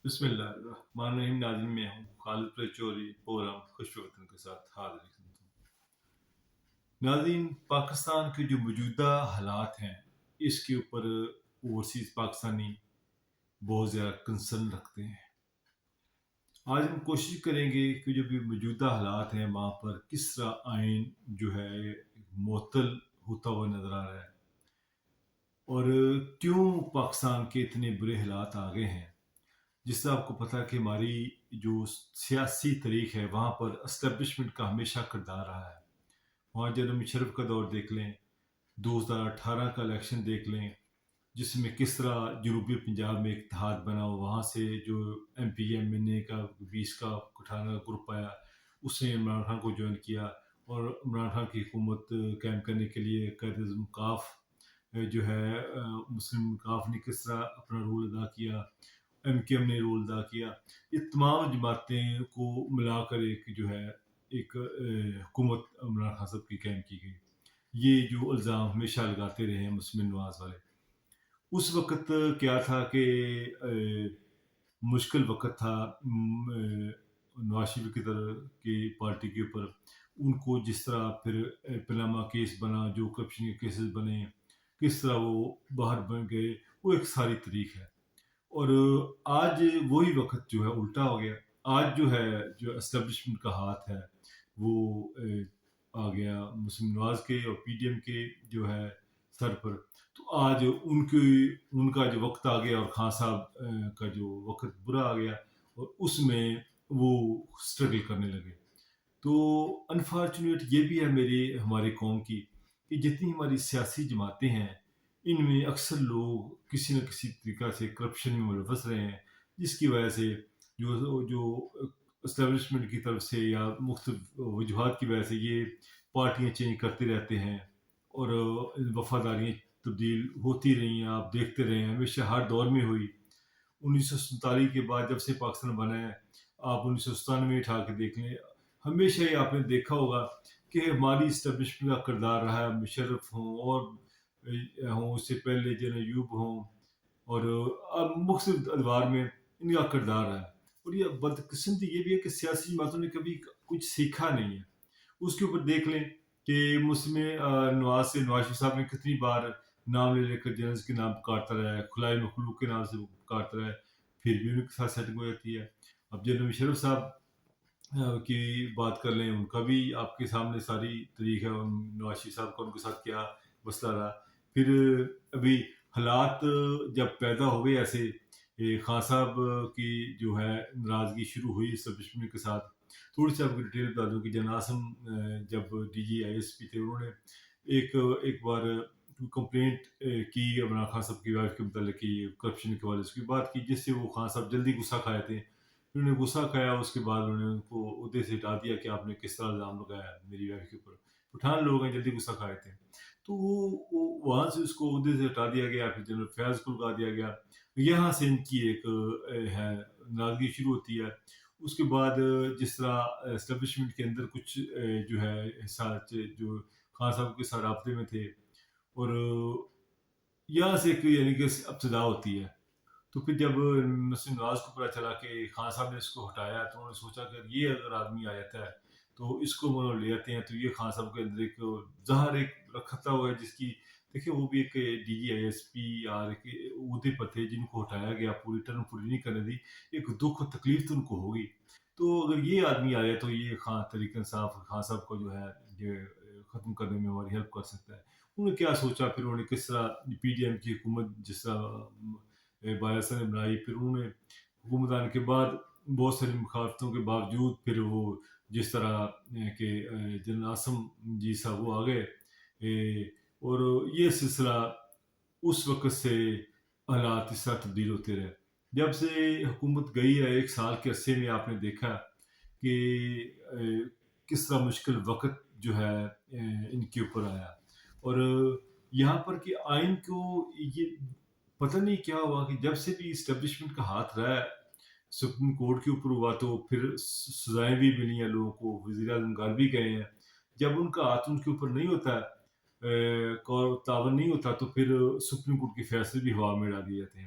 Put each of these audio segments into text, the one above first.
بسم اللہ الرحمن الرحیم ناظرین، میں ہوں خالد پریچوری پورم خوش وطن کے ساتھ حاضر ہوں۔ ناظرین، پاکستان کے جو موجودہ حالات ہیں اس کے اوپر اوورسیز پاکستانی بہت زیادہ کنسرن رکھتے ہیں۔ آج ہم کوشش کریں گے کہ جو بھی موجودہ حالات ہیں وہاں پر کس طرح آئین جو ہے معطل ہوتا ہوا نظر آ رہا ہے، اور کیوں پاکستان کے اتنے برے حالات آ گئے ہیں۔ جس سے آپ کو پتہ ہے کہ ہماری جو سیاسی تاریخ ہے وہاں پر اسٹیبلشمنٹ کا ہمیشہ کردار رہا ہے۔ وہاں جنرل مشرف کا دور دیکھ لیں، 2018 کا الیکشن دیکھ لیں، جس میں کس طرح جنوبی پنجاب میں اتحاد بنا، وہاں سے جو ایم پی ایم این اے کا 20 کا 18 کا گروپ آیا، اس نے عمران خان کو جوائن کیا، اور عمران خان کی حکومت قائم کرنے کے لیے قائد اعظم کاف جو ہے مسلم کاف نے کس طرح اپنا رول ادا کیا، ایم کیو ایم نے رول ادا کیا۔ یہ تمام جماعتیں کو ملا کر ایک جو ہے ایک حکومت عمران خان صاحب کی قائم کی گئی۔ یہ جو الزام ہمیشہ لگاتے رہے ہیں مسلم نواز والے۔ اس وقت کیا تھا کہ مشکل وقت تھا نواز شریف کی پارٹی کے اوپر۔ ان کو جس طرح پھر پناما کیس بنا، جو کرپشن کے کیسز بنے، کس طرح وہ باہر بن گئے، وہ ایک ساری تاریخ ہے۔ اور آج وہی وقت جو ہے الٹا ہو گیا۔ آج جو ہے جو اسٹیبلشمنٹ کا ہاتھ ہے وہ آ گیا مسلم نواز کے اور پی ڈی ایم کے جو ہے سر پر۔ تو آج ان کا جو وقت آ گیا، اور خان صاحب کا جو وقت برا آ گیا، اور اس میں وہ اسٹرگل کرنے لگے۔ تو انفارچونیٹ یہ بھی ہے ہماری قوم کی کہ جتنی ہماری سیاسی جماعتیں ہیں ان میں اکثر لوگ کسی نہ کسی طریقہ سے کرپشن میں ملوث رہے ہیں، جس کی وجہ سے جو اسٹیبلشمنٹ کی طرف سے یا مختلف وجوہات کی وجہ سے یہ پارٹیاں چینج کرتے رہتے ہیں، اور وفاداریاں تبدیل ہوتی رہی ہیں۔ آپ دیکھتے رہے ہیں، ہمیشہ ہر دور میں ہوئی۔ 1947 کے بعد جب سے پاکستان بنا ہے، آپ 1997 اٹھا کے دیکھ لیں، ہمیشہ ہی آپ نے دیکھا ہوگا کہ ہماری اسٹیبلشمنٹ کا کردار رہا ہے۔ مشرف ہوں اور ہوں، اس سے پہلے جنرل ایوب ہوں، اور اب مختلف ادوار میں ان کا کردار رہا ہے۔ اور یہ بدقسمتی یہ بھی ہے کہ سیاسی جماعتوں نے کبھی کچھ سیکھا نہیں ہے۔ اس کے اوپر دیکھ لیں کہ مسلم نواز شریف صاحب نے کتنی بار نام لے کر جنرلز کے نام پکارتا رہا ہے، خلائی مخلوق کے نام سے پکارتا رہا ہے، پھر بھی ان کے ساتھ سیٹنگ ہو جاتی ہے۔ اب جنرل مشرف صاحب کی بات کر لیں، ان کا بھی آپ کے سامنے ساری تاریخ ہے، نواز شریف صاحب کا ان کے ساتھ کیا مسئلہ رہا۔ پھر ابھی حالات جب پیدا ہوئے ایسے، خان صاحب کی جو ہے ناراضگی شروع ہوئی اسٹیبلشمنٹ کے ساتھ۔ تھوڑی سی آپ کو ڈیٹیل بتا دوں کہ جنرل عاصم جب ڈی جی آئی ایس پی تھے، انہوں نے ایک بار کمپلینٹ کی عمران خان صاحب کی وائف کے متعلق کی کرپشن کے حوالے سے، اس کی بات کی، جس سے وہ خان صاحب جلدی غصہ کھائے تھے۔ انہوں نے غصہ کھایا، اس کے بعد انہوں نے ان کو عہدے سے ہٹا دیا کہ آپ نے کس طرح الزام لگایا میری وائف کے اوپر۔ پٹھان لوگ ہیں، جلدی غصہ کھائے تھے، تو وہاں سے اس کو عہدے سے ہٹا دیا گیا۔ پھر جنرل فیاض کو لگا دیا گیا۔ یہاں سے ان کی ایک ہے ناراضگی شروع ہوتی ہے۔ اس کے بعد جس طرح اسٹیبلشمنٹ کے اندر کچھ جو ہے حصہ جو خان صاحب کے ساتھ رابطے میں تھے، اور یہاں سے ایک یعنی کہ ابتدا ہوتی ہے۔ تو پھر جب مسلم نواز کو پتا چلا کہ خان صاحب نے اس کو ہٹایا، تو انہوں نے سوچا کہ یہ اگر آدمی آ جاتا ہے تو اس کو وہ لے جاتے ہیں، تو یہ خان صاحب کے اندر ایک ظاہر ایک رکھتا ہوا ہے، جس کی دیکھیں وہ بھی ایک D G I S P R کے عہدے پر تھے، جن کو ہٹایا گیا، پوری ٹرم پوری نہیں کرنے دی، ایک دکھ اور تکلیف تو ان کو ہوگی۔ تو اگر یہ آدمی آیا تو یہ تحریک انصاف خان صاحب کو جو ہے یہ ختم کرنے میں ہماری ہیلپ کر سکتا ہے۔ انہوں نے کیا سوچا، پھر انہوں نے کس طرح پی ڈی ایم کی حکومت جس طرح بایاسا نے بنائی، پھر انہوں نے حکومت آنے کے بعد بہت ساری مخالفتوں کے باوجود پھر وہ جس طرح کہ جنرل عاصم جی صاحب وہ آ گئے، اور یہ سلسلہ اس وقت سے حالات اس طرح تبدیل ہوتے رہے۔ جب سے حکومت گئی ہے، 1 سال کے عرصے میں آپ نے دیکھا کہ کس طرح مشکل وقت جو ہے ان کے اوپر آیا، اور یہاں پر کہ آئین کو یہ پتہ نہیں کیا ہوا کہ جب سے بھی اسٹیبلشمنٹ کا ہاتھ رہا ہے، سپریم کورٹ کے اوپر ہوا تو پھر سزائیں بھی ملی ہیں لوگوں کو، وزیر اعظم گھر بھی گئے ہیں۔ جب ان کا ہاتھ ان کے اوپر نہیں ہوتا ہے، تعاون نہیں ہوتا، تو پھر سپریم کورٹ کے فیصلے بھی ہوا میں ڈال دیے جاتے ہیں۔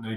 90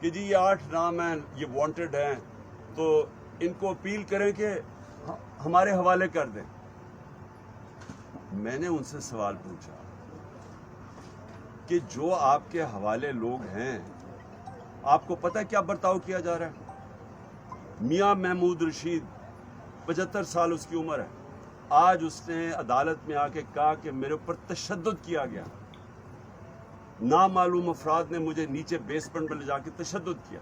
کہ جی یہ 8 نام ہیں، یہ وانٹڈ ہیں، تو ان کو اپیل کریں کہ ہمارے حوالے کر دیں. میں نے ان سے سوال پوچھا کہ جو آپ کے حوالے لوگ ہیں، آپ کو پتہ ہے کیا برتاؤ کیا جا رہا ہے؟ میاں محمود رشید 75 سال اس کی عمر ہے. آج اس نے عدالت میں آ کے کہا کہ میرے اوپر تشدد کیا گیا، نامعلوم افراد نے مجھے نیچے بیسمنٹ میں لے جا کے تشدد کیا.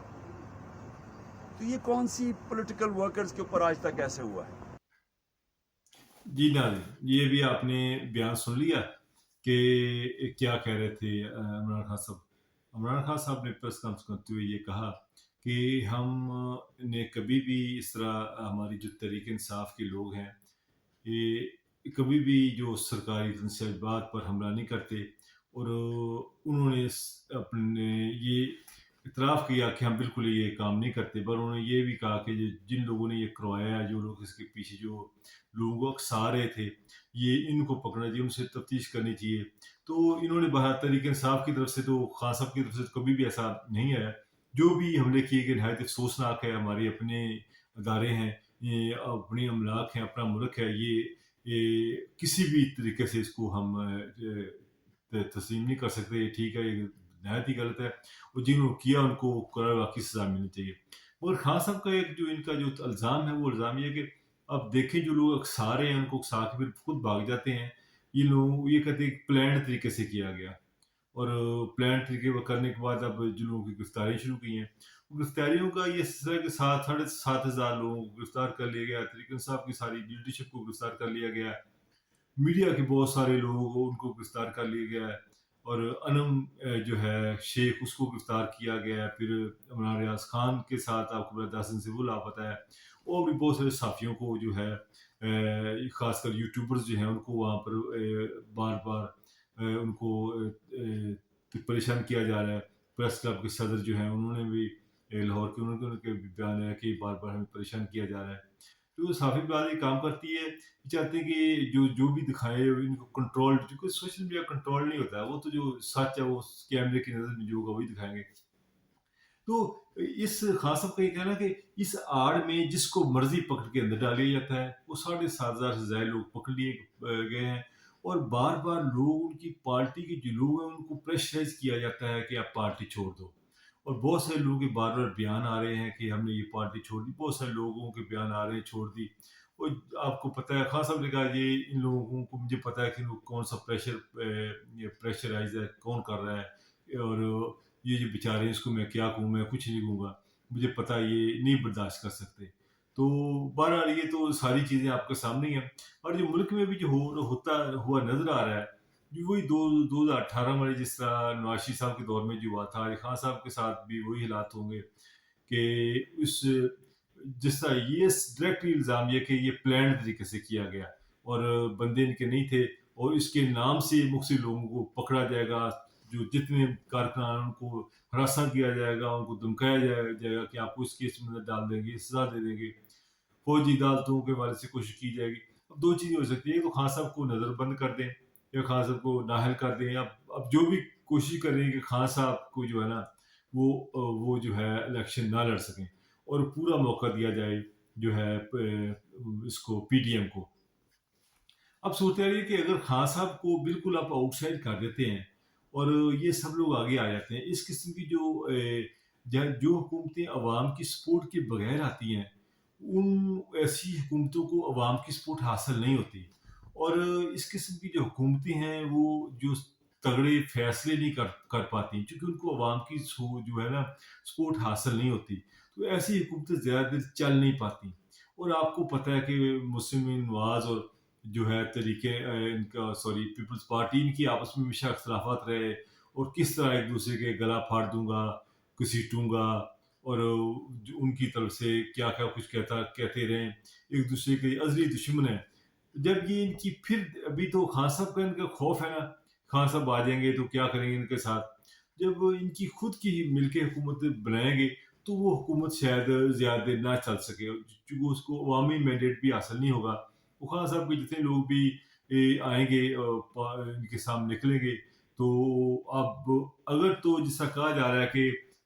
تو یہ کون سی پولیٹیکل ورکرز کے اوپر آج تک ایسے ہوا ہے؟ جی ناظرین، یہ بھی آپ نے بیان سن لیا کہ کیا کہہ رہے تھے عمران خان صاحب. عمران خان صاحب نے پریس کانفرنس کرتے ہوئے یہ کہا کہ ہم نے کبھی بھی اس طرح ہماری جو تحریک انصاف کے لوگ ہیں یہ کبھی بھی جو سرکاری تنصیبات پر حملہ نہیں کرتے، اور انہوں نے اپنے یہ اعتراف کیا کہ ہم بالکل یہ کام نہیں کرتے. پر انہوں نے یہ بھی کہا کہ جن لوگوں نے یہ کروایا، جو لوگ اس کے پیچھے جو لوگوں کو اکسا رہے تھے، یہ ان کو پکڑنا چاہیے، ان سے تفتیش کرنی چاہیے. تو انہوں نے بہت تحریک انصاف کی طرف سے تو خان صاحب کی طرف سے کبھی بھی ایسا نہیں آیا. جو بھی حملے کیے گئے نہایت افسوسناک ہے. ہمارے اپنے ادارے ہیں، یہ اپنی املاک ہیں، اپنا ملک ہے، یہ کسی بھی طریقے سے اس کو ہم تسلیم نہیں کر سکتے. ٹھیک ہے، یہ نہایت ہی غلط ہے، اور جنہوں نے کیا ان کو قرار واقعی سزا ملنی چاہیے. مگر خان صاحب کا ایک جو ان کا جو الزام ہے، وہ الزام یہ ہے کہ اب دیکھیں جو لوگ اکسا رہے ہیں ان کو اکسا کے پھر خود بھاگ جاتے ہیں. یہ لوگ یہ کہتے ہیں پلانڈ طریقے سے کیا گیا، اور پلانڈ طریقے پر کرنے کے بعد اب جن لوگوں کی گرفتاری شروع کی ہیں، گرفتاریوں کا یہ سلسلہ کہ 7,500 لوگوں کو گرفتار کر لیا گیا. تحریک انصاف کی ساری لیڈرشپ کو گرفتار کر لیا گیا. میڈیا کے بہت سارے لوگ ان کو گرفتار کر لیا گیا ہے، اور انم جو ہے شیخ اس کو گرفتار کیا گیا ہے. پھر عمران ریاض خان کے ساتھ آپ کو 10 دن سے وہ لاپتہ ہے. اور بھی بہت سارے صحافیوں کو جو ہے خاص کر یوٹیوبرز جو ہیں ان کو وہاں پر بار بار ان کو پریشان کیا جا رہا ہے. پریس کلب کے صدر جو ہیں انہوں نے بھی لاہور کے انہوں کے بیان ہے کہ بار بار ہمیں پریشان کیا جا رہا ہے. تو صحافی بات یہ کام کرتی ہے، چاہتے ہیں کہ جو بھی دکھائے ان کو کنٹرول، کیونکہ سوشل میڈیا کنٹرول نہیں ہوتا ہے. وہ تو جو سچ ہے وہ کیمرے کی نظر میں جو ہوگا وہی دکھائیں گے. تو اس خان صاحب کا یہ کہنا کہ اس آڑ میں جس کو مرضی پکڑ کے اندر ڈال لیا جاتا ہے. وہ 7,500 سے زائد لوگ پکڑ لیے گئے ہیں، اور بار بار لوگ ان کی پارٹی کے جو لوگ ہیں ان کو پریشرائز کیا جاتا ہے کہ آپ پارٹی چھوڑ دو. اور بہت سارے لوگوں کے بار بار بیان آ رہے ہیں کہ ہم نے یہ پارٹی چھوڑ دی. بہت سارے لوگوں کے بیان آ رہے ہیں چھوڑ دی. اور آپ کو پتہ ہے خان صاحب نے کہا یہ ان لوگوں کو مجھے پتہ ہے کہ کون سا پریشرائز ہے، کون کر رہا ہے، اور یہ جو بیچارے ہیں اس کو میں کیا کہوں، میں کچھ نہیں کہوں گا، مجھے پتہ یہ نہیں برداشت کر سکتے. تو بہرحال یہ تو ساری چیزیں آپ کے سامنے ہی ہیں. اور جو ملک میں بھی جو ہوتا ہوا نظر آ رہا ہے، جو وہی 2018 میں جس طرح نواز شریف صاحب کے دور میں جو ہوا تھا، علی خان صاحب کے ساتھ بھی وہی حالات ہوں گے کہ جس طرح یہ ڈائریکٹلی الزام یہ کہ یہ پلانڈ طریقے سے کیا گیا اور بندے ان کے نہیں تھے، اور اس کے نام سے مختلف لوگوں کو پکڑا جائے گا. جو جتنے کارکنان ان کو ہراساں کیا جائے گا، ان کو دھمکایا جائے گا کہ آپ کو اس کیس میں ڈال دیں گے، سزا دے دیں گے. فوجی عدالتوں کے والے سے کوشش کی جائے گی. اب دو چیزیں ہو سکتی ہیں، تو خان صاحب کو نظر بند کر دیں یا خان صاحب کو نااہل کر دیں. اب جو بھی کوشش کریں کہ خان صاحب کو جو ہے نا وہ جو ہے الیکشن نہ لڑ سکیں، اور پورا موقع دیا جائے جو ہے اس کو پی ڈی ایم کو. اب صورتحال یہ کہ اگر خان صاحب کو بالکل آپ آؤٹ سائڈ کر دیتے ہیں اور یہ سب لوگ آگے آ جاتے ہیں، اس قسم کی جو حکومتیں عوام کی سپورٹ کے بغیر آتی ہیں، ان ایسی حکومتوں کو عوام کی سپورٹ حاصل نہیں ہوتی. اور اس قسم کی جو حکومتیں ہیں وہ جو تگڑے فیصلے نہیں کر پاتی کیونکہ ان کو عوام کی جو ہے نا سپورٹ حاصل نہیں ہوتی. تو ایسی حکومتیں زیادہ دیر چل نہیں پاتی. اور آپ کو پتہ ہے کہ مسلم نواز اور جو ہے طریقے ان کا پیپلز پارٹی، ان کی آپس میں ہمیشہ اختلافات رہے، اور کس طرح ایک دوسرے کے گلا پھاڑ دوں گا، گھسیٹوں گا، اور ان کی طرف سے کیا کیا کچھ کہتے رہیں. ایک دوسرے کے ازلی دشمن ہیں. جب یہ ان کی پھر ابھی تو خان صاحب کا ان کا خوف ہے نا، خان صاحب آ جائیں گے تو کیا کریں گے ان کے ساتھ. جب ان کی خود کی مل کے حکومت بنائیں گے تو وہ حکومت شاید زیادہ دیر نہ چل سکے، چونکہ اس کو عوامی مینڈیٹ بھی حاصل نہیں ہوگا. وہ خان صاحب کے جتنے لوگ بھی آئیں گے ان کے سامنے نکلیں گے، تو اب اگر تو جس طرح کہا جا رہا ہے کہ